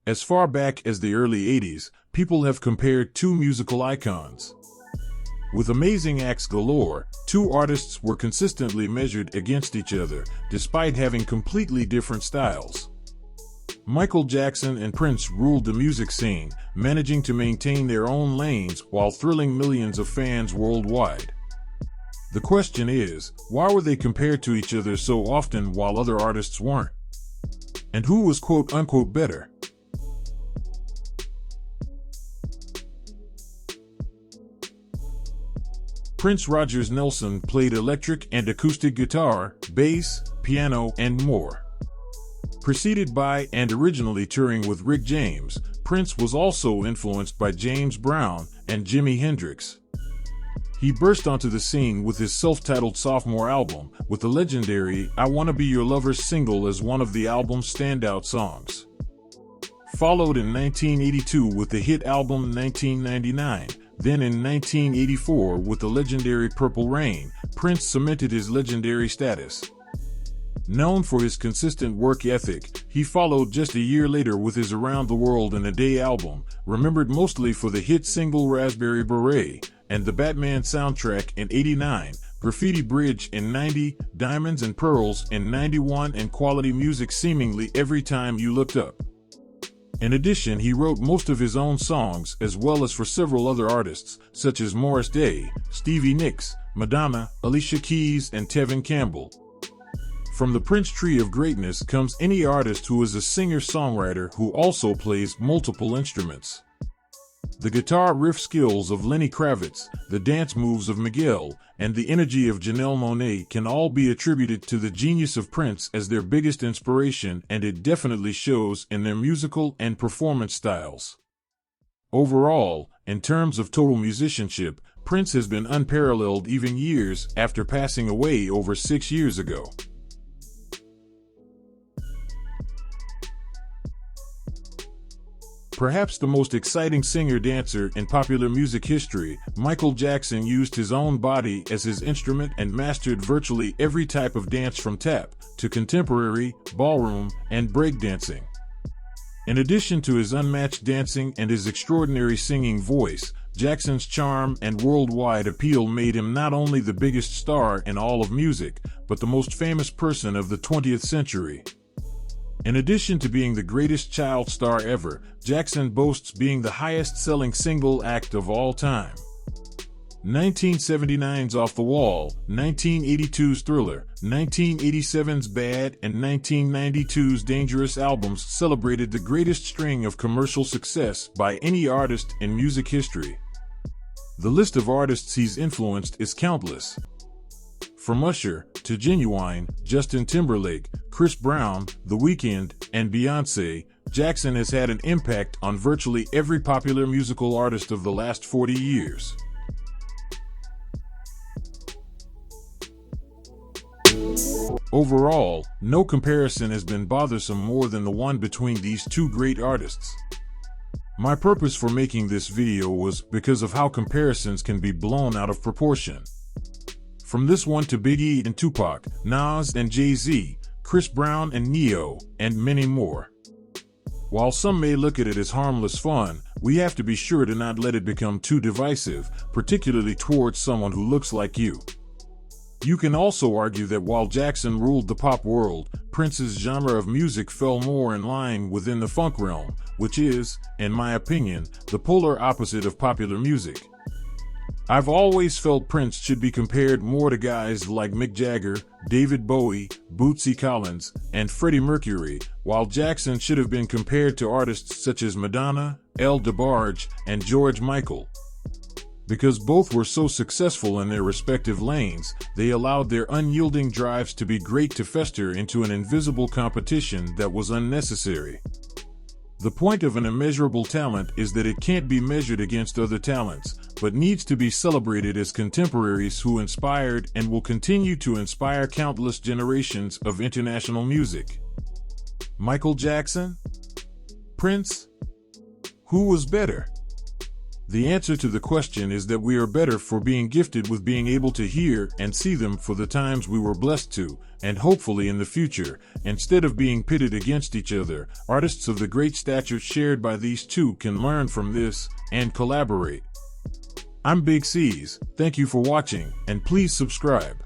As far back as the early 80s, people have compared two musical icons. With amazing acts galore, two artists were consistently measured against each other, despite having completely different styles. Michael Jackson and Prince ruled the music scene, managing to maintain their own lanes while thrilling millions of fans worldwide. The question is, why were they compared to each other so often while other artists weren't? And who was quote-unquote better? Prince Rogers Nelson played electric and acoustic guitar, bass, piano, and more. Preceded by and originally touring with Rick James, Prince was also influenced by James Brown and Jimi Hendrix. He burst onto the scene with his self-titled sophomore album, with the legendary I Wanna Be Your Lover single as one of the album's standout songs. Followed in 1982 with the hit album 1999, then in 1984 with the legendary Purple Rain, Prince cemented his legendary status. Known for his consistent work ethic, he followed just a year later with his Around the World in a Day album, remembered mostly for the hit single Raspberry Beret, and the Batman soundtrack in '89, Graffiti Bridge in '90, Diamonds and Pearls in '91, and quality music seemingly every time you looked up. In addition, he wrote most of his own songs as well as for several other artists, such as Morris Day, Stevie Nicks, Madonna, Alicia Keys, and Tevin Campbell. From the Prince tree of greatness comes any artist who is a singer-songwriter who also plays multiple instruments. The guitar riff skills of Lenny Kravitz, the dance moves of Miguel, and the energy of Janelle Monáe can all be attributed to the genius of Prince as their biggest inspiration, and it definitely shows in their musical and performance styles. Overall, in terms of total musicianship, Prince has been unparalleled even years after passing away over 6 years ago. Perhaps the most exciting singer-dancer in popular music history, Michael Jackson used his own body as his instrument and mastered virtually every type of dance from tap to contemporary, ballroom, and breakdancing. In addition to his unmatched dancing and his extraordinary singing voice, Jackson's charm and worldwide appeal made him not only the biggest star in all of music, but the most famous person of the 20th century. In addition to being the greatest child star ever, Jackson boasts being the highest-selling single act of all time. 1979's Off the Wall, 1982's Thriller, 1987's Bad, and 1992's Dangerous albums celebrated the greatest string of commercial success by any artist in music history. The list of artists he's influenced is countless. From Usher to Genuine, Justin Timberlake, Chris Brown, The Weeknd, and Beyoncé, Jackson has had an impact on virtually every popular musical artist of the last 40 years. Overall, no comparison has been bothersome more than the one between these two great artists. My purpose for making this video was because of how comparisons can be blown out of proportion. From this one to Biggie and Tupac, Nas and Jay-Z, Chris Brown and Neo, and many more. While some may look at it as harmless fun, we have to be sure to not let it become too divisive, particularly towards someone who looks like you. You can also argue that while Jackson ruled the pop world, Prince's genre of music fell more in line within the funk realm, which is, in my opinion, the polar opposite of popular music. I've always felt Prince should be compared more to guys like Mick Jagger, David Bowie, Bootsy Collins, and Freddie Mercury, while Jackson should have been compared to artists such as Madonna, Elle DeBarge, and George Michael. Because both were so successful in their respective lanes, they allowed their unyielding drives to be great to fester into an invisible competition that was unnecessary. The point of an immeasurable talent is that it can't be measured against other talents, but needs to be celebrated as contemporaries who inspired and will continue to inspire countless generations of international music. Michael Jackson? Prince? Who was better? The answer to the question is that we are better for being gifted with being able to hear and see them for the times we were blessed to, and hopefully in the future, instead of being pitted against each other. Artists of the great stature shared by these two can learn from this and collaborate. I'm Big C's, thank you for watching, and please subscribe.